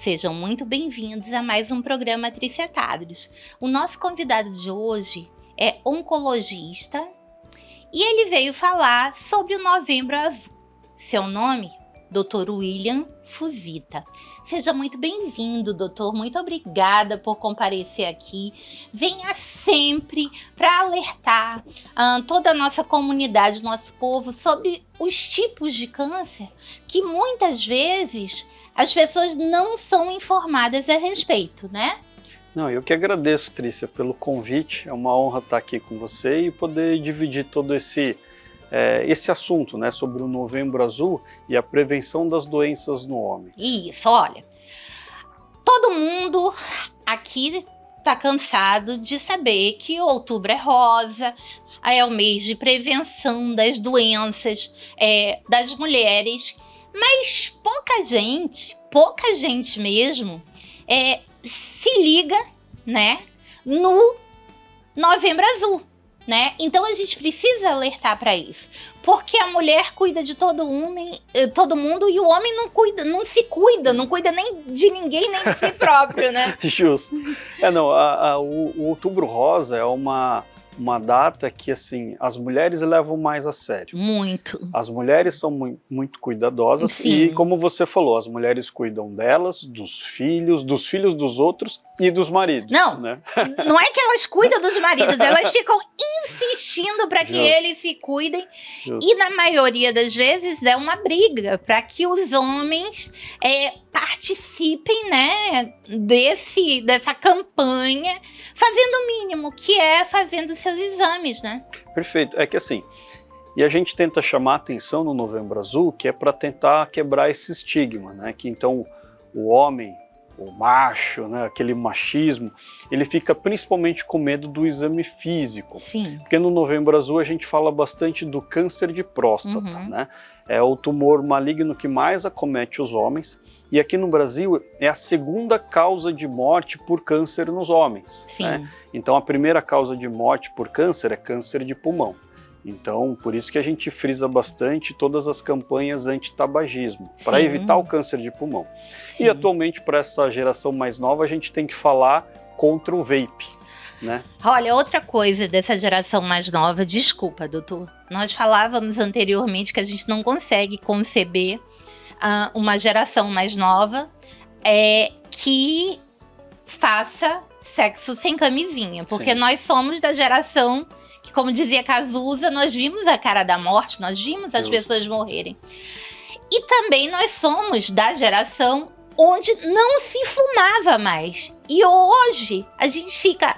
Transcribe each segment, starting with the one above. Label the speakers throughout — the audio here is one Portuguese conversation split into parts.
Speaker 1: Sejam muito bem-vindos a mais um programa Tricetados. O nosso convidado de hoje é oncologista e ele veio falar sobre o Novembro Azul. Seu nome? Dr. William Fuzita. Seja muito bem-vindo, doutor. Muito obrigada por comparecer aqui. Venha sempre para alertar toda a nossa comunidade, nosso povo, sobre os tipos de câncer que muitas vezes as pessoas não são informadas a respeito, né?
Speaker 2: Não, eu que agradeço, Trícia, pelo convite. É uma honra estar aqui com você e poder dividir todo esse assunto, né, sobre o Novembro Azul e a prevenção das doenças no homem.
Speaker 1: Isso, olha, todo mundo aqui tá cansado de saber que outubro é rosa, é o mês de prevenção das doenças das mulheres, mas pouca gente mesmo se liga, né, no Novembro Azul. Né? Então a gente precisa alertar para isso, porque a mulher cuida de todo mundo e o homem não cuida nem de ninguém, nem de si próprio, né?
Speaker 2: Justo. O Outubro Rosa é uma data que, assim, as mulheres levam mais a sério.
Speaker 1: Muito.
Speaker 2: As mulheres são muito cuidadosas. Sim. E, como você falou, as mulheres cuidam delas, dos filhos dos outros e dos maridos.
Speaker 1: Não,
Speaker 2: né?
Speaker 1: Não é que elas cuidam dos maridos, elas ficam insistindo para que eles se cuidem. Justo. E na maioria das vezes é uma briga para que os homens participem, né, dessa campanha, fazendo o mínimo, que é fazendo seus exames, né?
Speaker 2: Perfeito. É que assim, e a gente tenta chamar a atenção no Novembro Azul, que é para tentar quebrar esse estigma, né? Que então o homem, o macho, né, aquele machismo, ele fica principalmente com medo do exame físico.
Speaker 1: Sim.
Speaker 2: Porque no Novembro Azul a gente fala bastante do câncer de próstata, né? É o tumor maligno que mais acomete os homens. E aqui no Brasil é a segunda causa de morte por câncer nos homens.
Speaker 1: Sim.
Speaker 2: Né? Então a primeira causa de morte por câncer é câncer de pulmão. Então, por isso que a gente frisa bastante todas as campanhas anti-tabagismo, para evitar o câncer de pulmão. Sim. E atualmente, para essa geração mais nova, a gente tem que falar contra o vape, né?
Speaker 1: Olha, outra coisa dessa geração mais nova, desculpa, doutor, nós falávamos anteriormente que a gente não consegue conceber uma geração mais nova que faça sexo sem camisinha, porque nós somos da geração que, como dizia Cazuza, nós vimos a cara da morte, nós vimos as pessoas morrerem. E também nós somos da geração onde não se fumava mais. E hoje a gente fica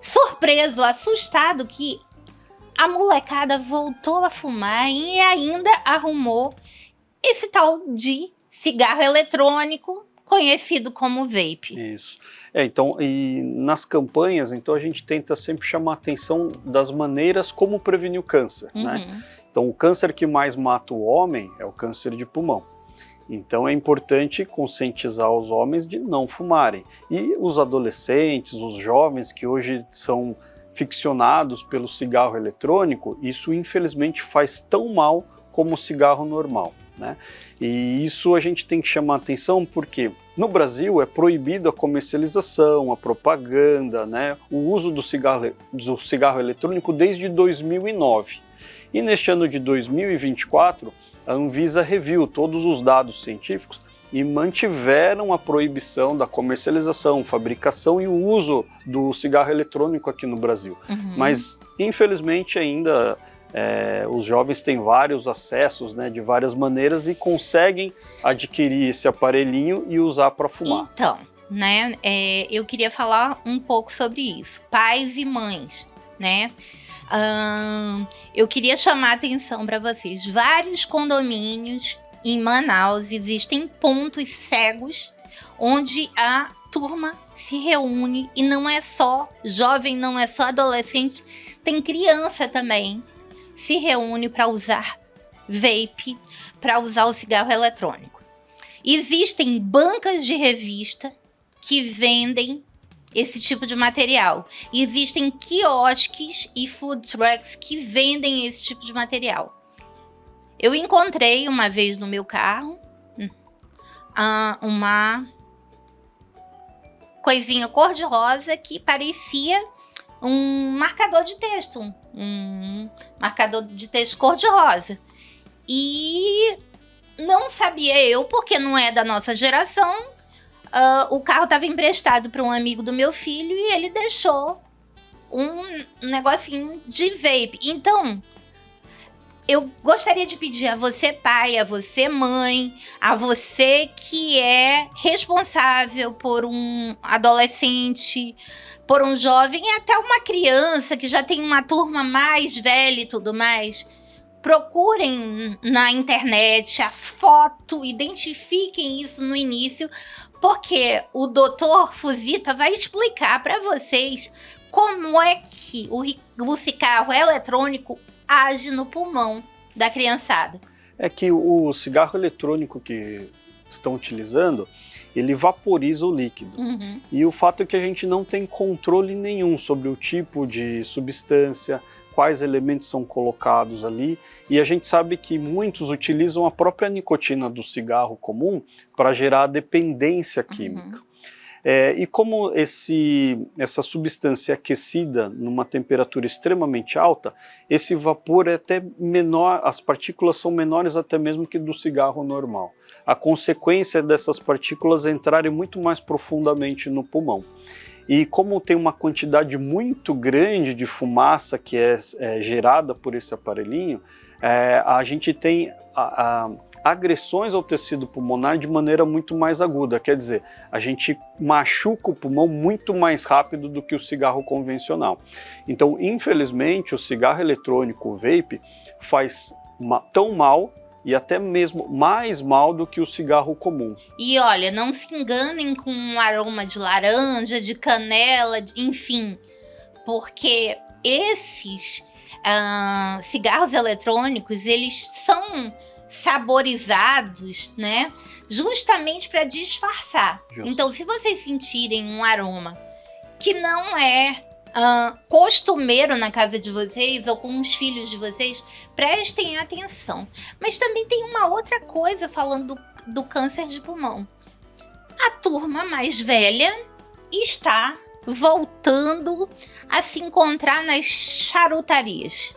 Speaker 1: surpreso, assustado que a molecada voltou a fumar e ainda arrumou esse tal de cigarro eletrônico, conhecido como vape.
Speaker 2: Isso. Então, e nas campanhas, então a gente tenta sempre chamar a atenção das maneiras como prevenir o câncer, né? Então, o câncer que mais mata o homem é o câncer de pulmão. Então, é importante conscientizar os homens de não fumarem. E os adolescentes, os jovens que hoje são ficcionados pelo cigarro eletrônico, isso infelizmente faz tão mal como o cigarro normal, né? E isso a gente tem que chamar a atenção porque no Brasil é proibido a comercialização, a propaganda, né, o uso do cigarro eletrônico desde 2009. E neste ano de 2024, a Anvisa reviu todos os dados científicos e mantiveram a proibição da comercialização, fabricação e o uso do cigarro eletrônico aqui no Brasil. Mas, infelizmente, ainda os jovens têm vários acessos, né, de várias maneiras e conseguem adquirir esse aparelhinho e usar para fumar.
Speaker 1: Então, né, eu queria falar um pouco sobre isso. Pais e mães, né? Eu queria chamar a atenção para vocês. Vários condomínios em Manaus existem pontos cegos onde a turma se reúne e não é só jovem, não é só adolescente, tem criança também. Se reúne para usar vape, para usar o cigarro eletrônico. Existem bancas de revista que vendem esse tipo de material. Existem quiosques e food trucks que vendem esse tipo de material. Eu encontrei uma vez no meu carro uma coisinha cor-de-rosa que parecia um marcador de texto, um marcador de texto cor-de-rosa. E não sabia eu, porque não é da nossa geração, o carro estava emprestado para um amigo do meu filho e ele deixou um negocinho de vape. Então, eu gostaria de pedir a você, pai, a você, mãe, a você que é responsável por um adolescente, por um jovem e até uma criança que já tem uma turma mais velha e tudo mais, procurem na internet a foto, identifiquem isso no início, porque o Dr. Fuzita vai explicar para vocês como é que o cigarro eletrônico age no pulmão da criançada.
Speaker 2: É que o cigarro eletrônico que estão utilizando, ele vaporiza o líquido.
Speaker 1: Uhum.
Speaker 2: E o fato é que a gente não tem controle nenhum sobre o tipo de substância, quais elementos são colocados ali, e a gente sabe que muitos utilizam a própria nicotina do cigarro comum para gerar dependência química.
Speaker 1: Uhum.
Speaker 2: E como essa substância é aquecida numa temperatura extremamente alta, esse vapor é até menor, as partículas são menores até mesmo que do cigarro normal. A consequência dessas partículas entrarem muito mais profundamente no pulmão. E como tem uma quantidade muito grande de fumaça que é gerada por esse aparelhinho, a gente tem agressões ao tecido pulmonar de maneira muito mais aguda. Quer dizer, a gente machuca o pulmão muito mais rápido do que o cigarro convencional. Então, infelizmente, o cigarro eletrônico, o vape, faz tão mal e até mesmo mais mal do que o cigarro comum.
Speaker 1: E olha, não se enganem com um aroma de laranja, de canela, enfim, porque esses cigarros eletrônicos, eles são saborizados, né, justamente para disfarçar.
Speaker 2: Justo.
Speaker 1: Então, se vocês sentirem um aroma que não é costumeiro na casa de vocês ou com os filhos de vocês, prestem atenção. Mas também tem uma outra coisa falando do câncer de pulmão. A turma mais velha está voltando a se encontrar nas charutarias.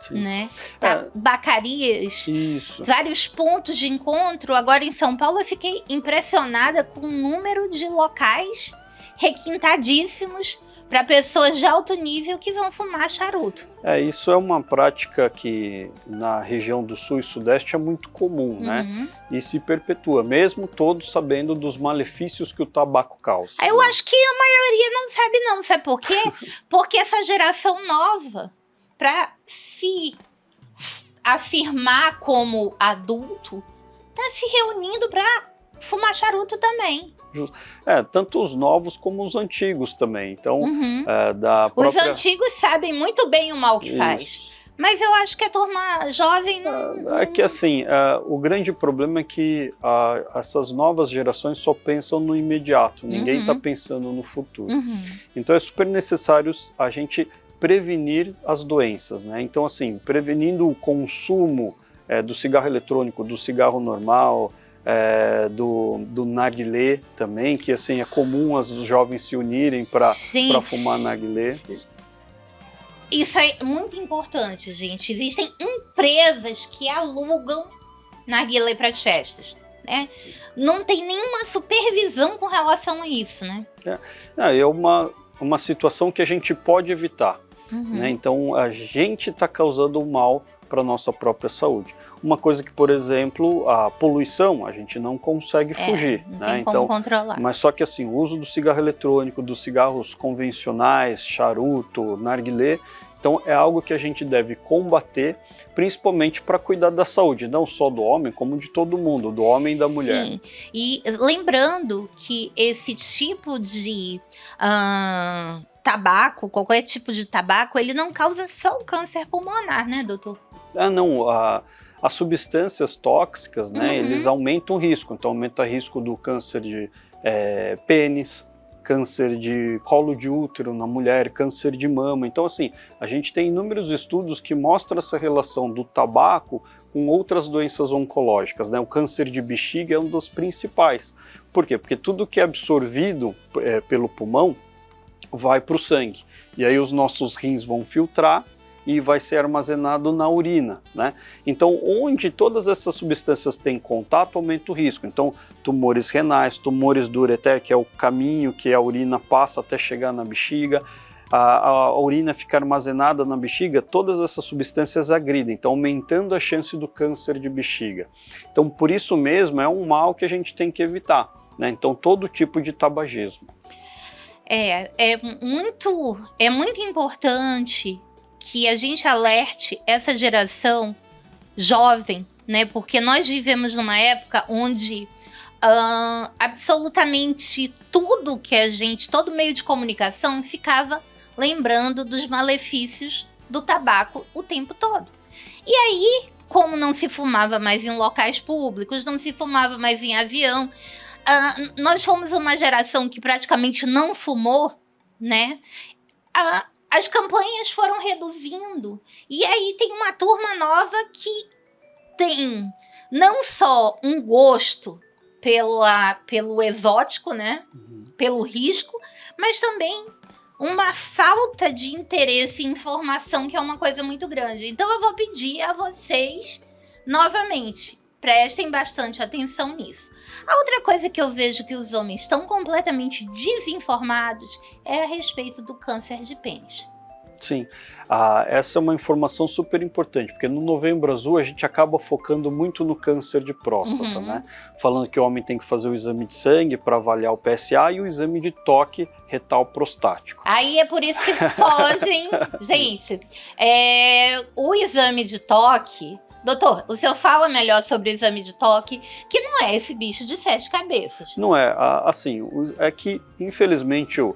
Speaker 2: Sim.
Speaker 1: Né? Tabacarias,
Speaker 2: Isso.
Speaker 1: Vários pontos de encontro. Agora em São Paulo eu fiquei impressionada com o número de locais requintadíssimos para pessoas de alto nível que vão fumar charuto.
Speaker 2: Isso é uma prática que na região do Sul e Sudeste é muito comum, né? E se perpetua, mesmo todos sabendo dos malefícios que o tabaco causa.
Speaker 1: Eu acho que a maioria não sabe não, sabe por quê? Porque essa geração nova, para se afirmar como adulto, tá se reunindo para fumar charuto também.
Speaker 2: Tanto os novos como os antigos também. Então,
Speaker 1: Os antigos sabem muito bem o mal que faz.
Speaker 2: Isso.
Speaker 1: Mas eu acho que a turma jovem não...
Speaker 2: É que assim, o grande problema é que essas novas gerações só pensam no imediato. Ninguém está pensando no futuro. Então é super necessário a gente prevenir as doenças, né? Então assim, prevenindo o consumo do cigarro eletrônico, do cigarro normal, do narguilé também, que assim é comum os jovens se unirem para fumar narguilé.
Speaker 1: Isso é muito importante, gente. Existem empresas que alugam narguilé para as festas, né? Não tem nenhuma supervisão com relação a isso, né?
Speaker 2: É uma situação que a gente pode evitar, né? Então a gente está causando mal para a nossa própria saúde. Uma coisa que, por exemplo, a poluição, a gente não consegue fugir.
Speaker 1: Não
Speaker 2: né?
Speaker 1: tem como controlar.
Speaker 2: Mas só que assim, o uso do cigarro eletrônico, dos cigarros convencionais, charuto, narguilé, então é algo que a gente deve combater, principalmente para cuidar da saúde, não só do homem, como de todo mundo, do homem e da mulher.
Speaker 1: Sim, e lembrando que esse tipo de tabaco, qualquer tipo de tabaco, ele não causa só o câncer pulmonar, né, doutor?
Speaker 2: Não, as substâncias tóxicas, né, eles aumentam o risco, então aumenta o risco do câncer de pênis, câncer de colo de útero na mulher, câncer de mama. Então assim, a gente tem inúmeros estudos que mostram essa relação do tabaco com outras doenças oncológicas, né? O câncer de bexiga é um dos principais, Por quê? Porque tudo que é absorvido pelo pulmão vai para o sangue. E aí os nossos rins vão filtrar e vai ser armazenado na urina, né? Então, onde todas essas substâncias têm contato, aumenta o risco. Então, tumores renais, tumores do ureter, que é o caminho que a urina passa até chegar na bexiga, a urina fica armazenada na bexiga, todas essas substâncias agridem, então aumentando a chance do câncer de bexiga. Então, por isso mesmo, é um mal que a gente tem que evitar, né? Então, todo tipo de tabagismo.
Speaker 1: É muito importante que a gente alerte essa geração jovem, né? Porque nós vivemos numa época onde absolutamente tudo que todo meio de comunicação ficava lembrando dos malefícios do tabaco o tempo todo. E aí, como não se fumava mais em locais públicos, não se fumava mais em avião, nós fomos uma geração que praticamente não fumou, né? As campanhas foram reduzindo. E aí tem uma turma nova que tem não só um gosto pelo exótico, né? Pelo risco, mas também uma falta de interesse em informação, que é uma coisa muito grande. Então eu vou pedir a vocês, novamente, prestem bastante atenção nisso. A outra coisa que eu vejo que os homens estão completamente desinformados é a respeito do câncer de pênis.
Speaker 2: Sim, essa é uma informação super importante, porque no Novembro Azul a gente acaba focando muito no câncer de próstata, né? Falando que o homem tem que fazer o exame de sangue para avaliar o PSA e o exame de toque retal prostático.
Speaker 1: Aí é por isso que fogem. Gente, o exame de toque... Doutor, o senhor fala melhor sobre o exame de toque, que não é esse bicho de 7 cabeças.
Speaker 2: Não é, assim, é que infelizmente o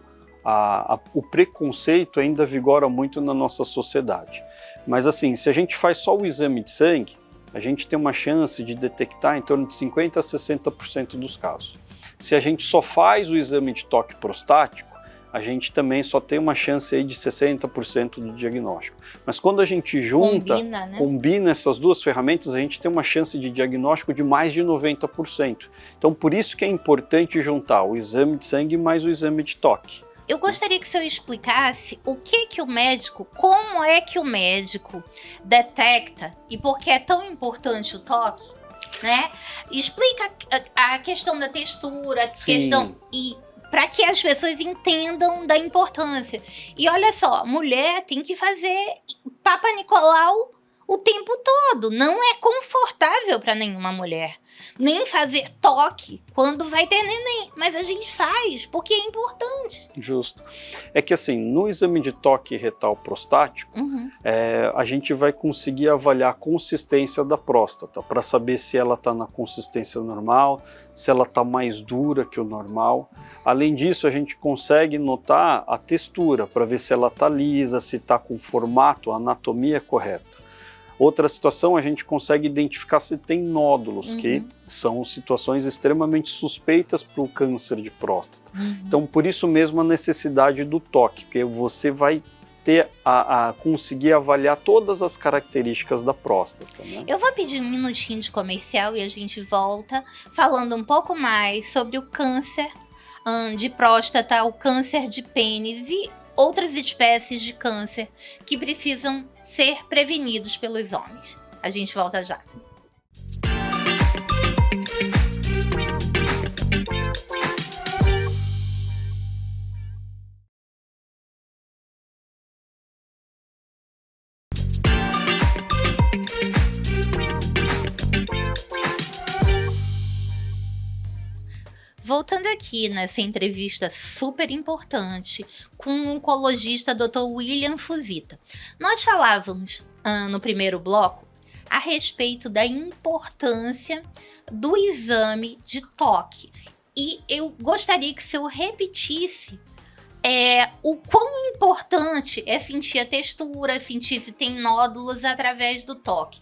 Speaker 2: preconceito ainda vigora muito na nossa sociedade. Mas assim, se a gente faz só o exame de sangue, a gente tem uma chance de detectar em torno de 50% a 60% dos casos. Se a gente só faz o exame de toque prostático, a gente também só tem uma chance aí de 60% do diagnóstico. Mas quando a gente junta, combina essas duas ferramentas, a gente tem uma chance de diagnóstico de mais de 90%. Então, por isso que é importante juntar o exame de sangue mais o exame de toque.
Speaker 1: Eu gostaria que o senhor explicasse como é que o médico detecta e por que é tão importante o toque, né? Explica a questão da textura, a questão para que as pessoas entendam da importância. E olha só, mulher tem que fazer Papa Nicolau o tempo todo. Não é confortável para nenhuma mulher. Nem fazer toque quando vai ter neném. Mas a gente faz, porque é importante.
Speaker 2: Justo. É que assim, no exame de toque retal prostático, a gente vai conseguir avaliar a consistência da próstata, para saber se ela está na consistência normal, se ela está mais dura que o normal. Além disso, a gente consegue notar a textura, para ver se ela está lisa, se está com o formato, a anatomia correta. Outra situação, a gente consegue identificar se tem nódulos, que são situações extremamente suspeitas para o câncer de próstata. Então, por isso mesmo a necessidade do toque, porque você vai ter conseguir avaliar todas as características da próstata, né?
Speaker 1: Eu vou pedir um minutinho de comercial e a gente volta falando um pouco mais sobre o câncer de próstata, o câncer de pênis e outras espécies de câncer que precisam ser prevenidos pelos homens. A gente volta já. Voltando aqui nessa entrevista super importante com o oncologista Dr. William Fuzita. Nós falávamos no primeiro bloco a respeito da importância do exame de toque. E eu gostaria que o senhor repetisse o quão importante é sentir a textura, sentir se tem nódulos através do toque.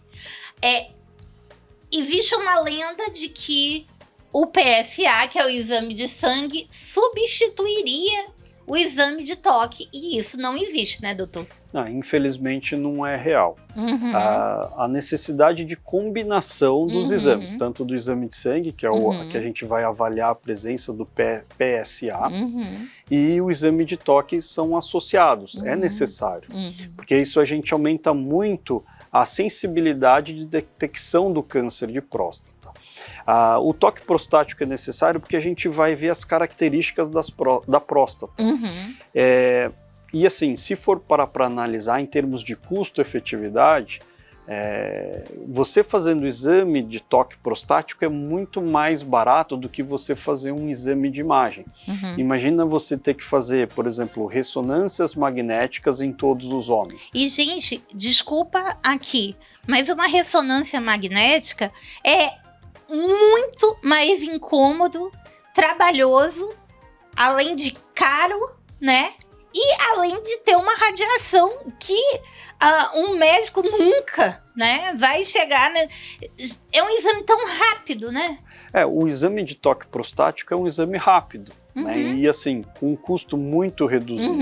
Speaker 1: Existe uma lenda de que o PSA, que é o exame de sangue, substituiria o exame de toque, e isso não existe, né, doutor?
Speaker 2: Não, infelizmente não é real.
Speaker 1: Uhum.
Speaker 2: A necessidade de combinação dos exames, tanto do exame de sangue, que é o que a gente vai avaliar a presença do PSA, e o exame de toque são associados, é necessário, porque isso a gente aumenta muito a sensibilidade de detecção do câncer de próstata. O toque prostático é necessário porque a gente vai ver as características da próstata. E assim, se for para analisar em termos de custo-efetividade, você fazendo o exame de toque prostático é muito mais barato do que você fazer um exame de imagem. Imagina você ter que fazer, por exemplo, ressonâncias magnéticas em todos os homens.
Speaker 1: E, gente, desculpa aqui, mas uma ressonância magnética é muito mais incômodo, trabalhoso, além de caro, né? E além de ter uma radiação que um médico nunca, né, vai chegar, né? É um exame tão rápido, né?
Speaker 2: O exame de toque prostático é um exame rápido, né? E assim, com um custo muito reduzido.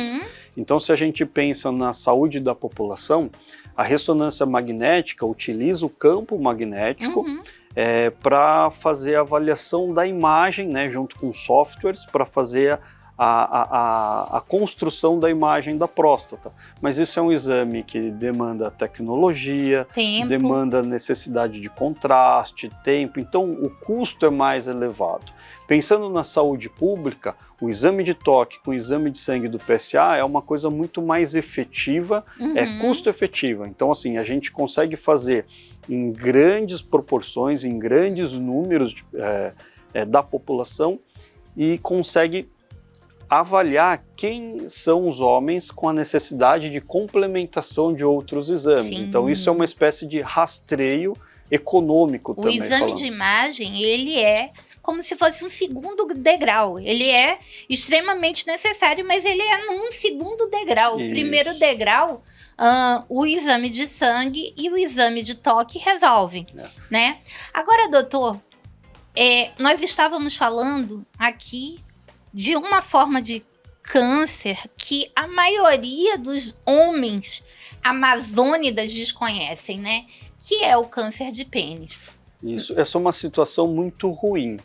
Speaker 2: Então, se a gente pensa na saúde da população, a ressonância magnética utiliza o campo magnético para fazer a avaliação da imagem, né, junto com softwares, para fazer a construção da imagem da próstata. Mas isso é um exame que demanda tecnologia, demanda necessidade de contraste, tempo, então o custo é mais elevado. Pensando na saúde pública, o exame de toque com o exame de sangue do PSA é uma coisa muito mais efetiva, é custo-efetiva. Então, assim, a gente consegue fazer em grandes proporções, em grandes números da população e consegue avaliar quem são os homens com a necessidade de complementação de outros exames. Então, isso é uma espécie de rastreio econômico também.
Speaker 1: O exame de imagem, ele é como se fosse um segundo degrau. Ele é extremamente necessário, mas ele é num segundo degrau. O primeiro degrau, o exame de sangue e o exame de toque resolvem, né? Agora, doutor, nós estávamos falando aqui de uma forma de câncer que a maioria dos homens amazônidas desconhecem, né? Que é o câncer de pênis.
Speaker 2: Isso, essa é uma situação muito ruim.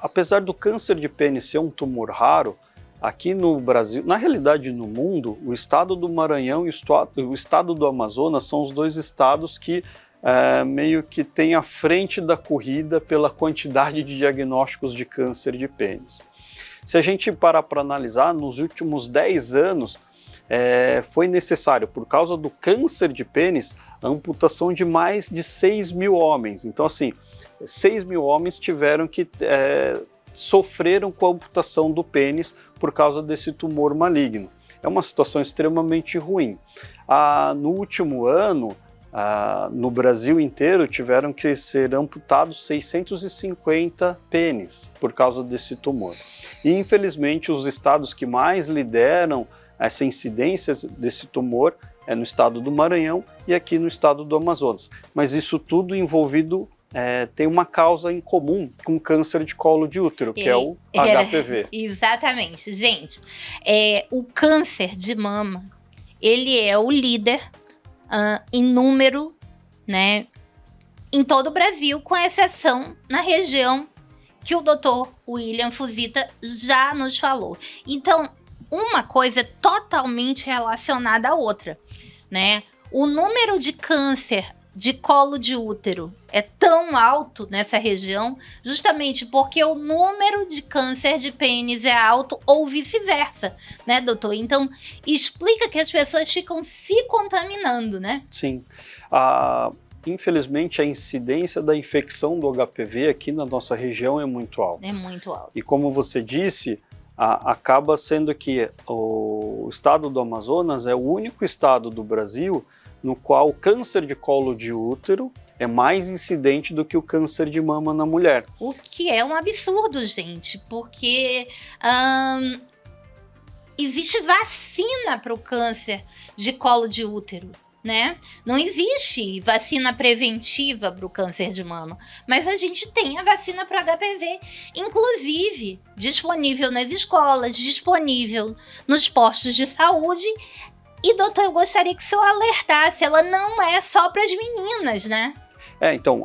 Speaker 2: Apesar do câncer de pênis ser um tumor raro, aqui no Brasil, na realidade no mundo, o estado do Maranhão e o estado do Amazonas são os dois estados que meio que têm à frente da corrida pela quantidade de diagnósticos de câncer de pênis. Se a gente parar para analisar, nos últimos 10 anos, foi necessário, por causa do câncer de pênis, a amputação de mais de 6 mil homens. Então, assim, 6 mil homens tiveram que sofreram com a amputação do pênis por causa desse tumor maligno. É uma situação extremamente ruim. No último ano, no Brasil inteiro, tiveram que ser amputados 650 pênis por causa desse tumor. E, infelizmente, os estados que mais lideram essa incidência desse tumor é no estado do Maranhão e aqui no estado do Amazonas. Mas isso tudo envolvido tem uma causa em comum com câncer de colo de útero, que é o HPV.
Speaker 1: Exatamente. Gente, o câncer de mama, ele é o líder em número, né, em todo o Brasil, com exceção na região que o Dr. William Fuzita já nos falou. Então, uma coisa é totalmente relacionada à outra, né? O número de câncer de colo de útero é tão alto nessa região justamente porque o número de câncer de pênis é alto ou vice-versa, né, doutor? Então, explica que as pessoas ficam se contaminando, né?
Speaker 2: Sim. Infelizmente, a incidência da infecção do HPV aqui na nossa região é muito alta.
Speaker 1: É muito alta.
Speaker 2: E como você disse, acaba sendo que o estado do Amazonas é o único estado do Brasil no qual o câncer de colo de útero é mais incidente do que o câncer de mama na mulher.
Speaker 1: O que é um absurdo, gente, porque existe vacina para o câncer de colo de útero, né? Não existe vacina preventiva para o câncer de mama, mas a gente tem a vacina para HPV, inclusive disponível nas escolas, disponível nos postos de saúde. E, doutor, eu gostaria que o senhor alertasse, ela não é só para as meninas, né?
Speaker 2: Então,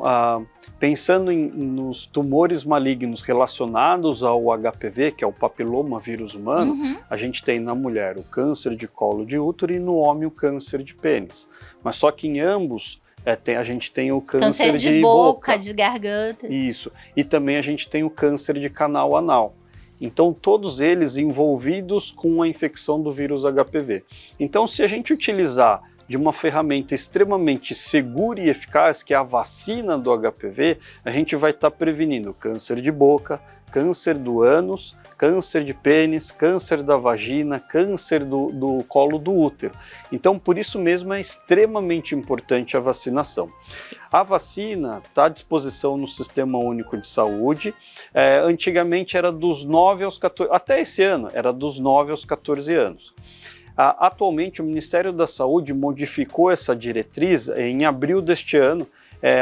Speaker 2: pensando nos tumores malignos relacionados ao HPV, que é o papiloma vírus humano, a gente tem na mulher o câncer de colo de útero e no homem o câncer de pênis. Mas só que em ambos a gente tem o câncer de boca,
Speaker 1: de garganta.
Speaker 2: Isso. E também a gente tem o câncer de canal anal. Então, todos eles envolvidos com a infecção do vírus HPV. Então, se a gente utilizar de uma ferramenta extremamente segura e eficaz, que é a vacina do HPV, a gente vai estar prevenindo câncer de boca, câncer do ânus, câncer de pênis, câncer da vagina, câncer do colo do útero. Então, por isso mesmo é extremamente importante a vacinação. A vacina está à disposição no Sistema Único de Saúde. Antigamente era dos 9 aos 14, até esse ano era dos 9 aos 14 anos. Atualmente, o Ministério da Saúde modificou essa diretriz em abril deste ano.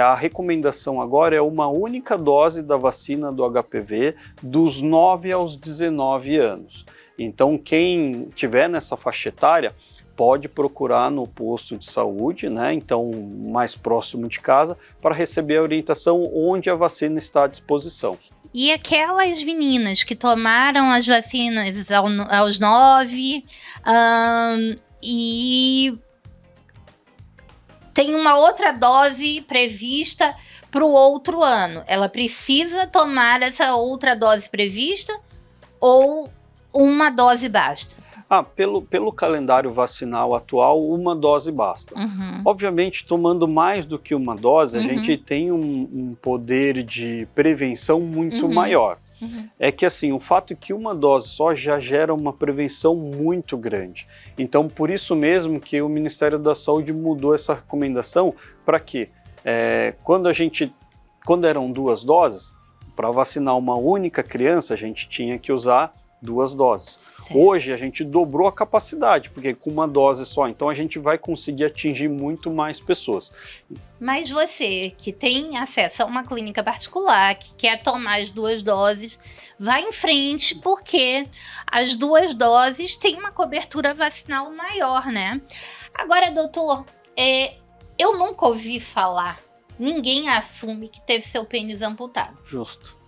Speaker 2: A recomendação agora é uma única dose da vacina do HPV dos 9 aos 19 anos. Então, quem tiver nessa faixa etária pode procurar no posto de saúde, né? Então, mais próximo de casa, para receber a orientação onde a vacina está à disposição.
Speaker 1: E aquelas meninas que tomaram as vacinas aos 9 e tem uma outra dose prevista para o outro ano, ela precisa tomar essa outra dose prevista ou uma dose basta?
Speaker 2: Pelo calendário vacinal atual, uma dose basta. Obviamente, tomando mais do que uma dose, a gente tem um poder de prevenção muito maior. É que assim, o fato é que uma dose só já gera uma prevenção muito grande. Então, por isso mesmo que o Ministério da Saúde mudou essa recomendação para que, quando eram 2 doses, para vacinar uma única criança, a gente tinha que usar 2 doses.
Speaker 1: Certo.
Speaker 2: Hoje a gente dobrou a capacidade, porque com uma dose só, então a gente vai conseguir atingir muito mais pessoas.
Speaker 1: Mas você que tem acesso a uma clínica particular, que quer tomar as 2 doses, vai em frente, porque as 2 doses têm uma cobertura vacinal maior, né? Agora, doutor, eu nunca ouvi falar, ninguém assume que teve seu pênis amputado.
Speaker 2: Justo.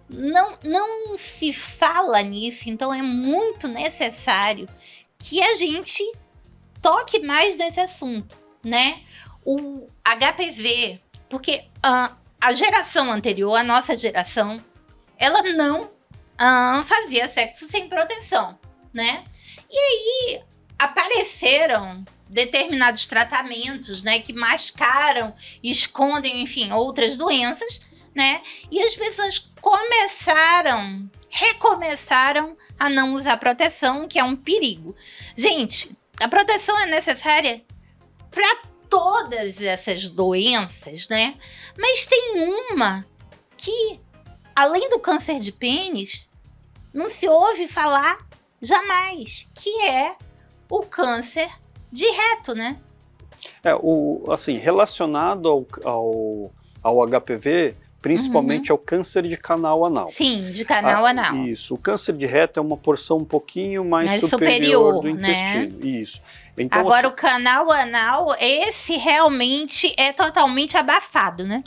Speaker 1: Não se fala nisso, então é muito necessário que a gente toque mais nesse assunto, né? O HPV, porque a geração anterior, a nossa geração, ela não fazia sexo sem proteção, né? E aí apareceram determinados tratamentos, né, que mascaram, escondem, enfim, outras doenças, né? E as pessoas recomeçaram a não usar proteção, que é um perigo. Gente, a proteção é necessária para todas essas doenças, né? Mas tem uma que, além do câncer de pênis, não se ouve falar jamais, que é o câncer de reto, né?
Speaker 2: Relacionado ao HPV, principalmente ao câncer de canal anal.
Speaker 1: Sim, de canal anal.
Speaker 2: Isso. O câncer de reto é uma porção um pouquinho mais superior do intestino. Né? Isso. Então,
Speaker 1: agora, o canal anal, esse realmente é totalmente abafado, né?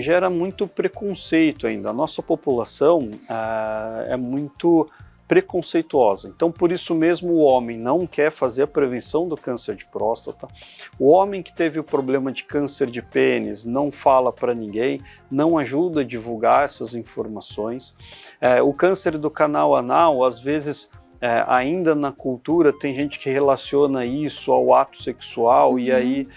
Speaker 2: Gera muito preconceito ainda. A nossa população é muito preconceituosa. Então, por isso mesmo, o homem não quer fazer a prevenção do câncer de próstata. O homem que teve o problema de câncer de pênis não fala para ninguém, não ajuda a divulgar essas informações. O câncer do canal anal, às vezes, ainda na cultura, tem gente que relaciona isso ao ato sexual e aí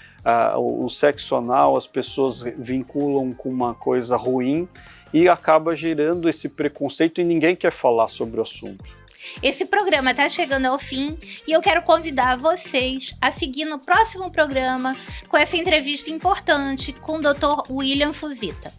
Speaker 2: o sexo anal as pessoas vinculam com uma coisa ruim e acaba gerando esse preconceito e ninguém quer falar sobre o assunto.
Speaker 1: Esse programa está chegando ao fim e eu quero convidar vocês a seguir no próximo programa com essa entrevista importante com o Dr. William Fuzita.